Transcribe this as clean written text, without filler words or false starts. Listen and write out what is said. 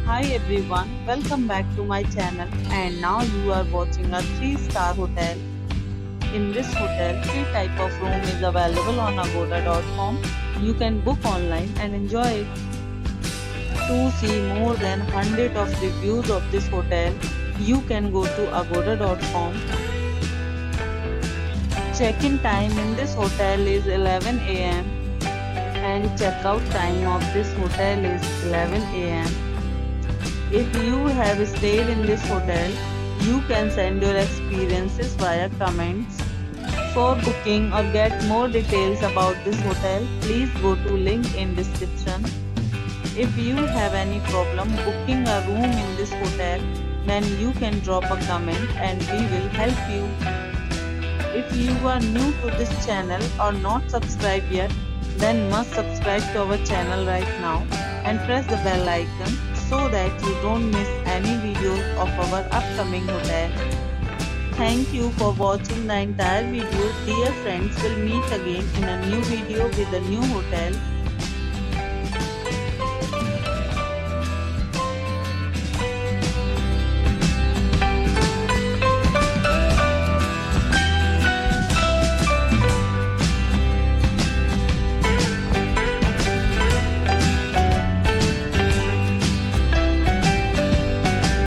Hi everyone, welcome back to my channel and now you are watching a 3-star hotel. In this hotel, 3 type of room is available on agoda.com. You can book online and enjoy it. To see more than 100 of reviews of this hotel, you can go to agoda.com. Check-in time in this hotel is 11 am and check-out time of this hotel is 11 am. If you have stayed in this hotel, you can send your experiences via comments. For booking or get more details about this hotel, please go to link in description. If you have any problem booking a room in this hotel, then you can drop a comment and we will help you. If you are new to this channel or not subscribed yet, then must subscribe to our channel right now and press the bell icon so that you don't miss any videos of our upcoming hotel. Thank you for watching the entire video. Dear friends, we'll meet again in a new video with a new hotel.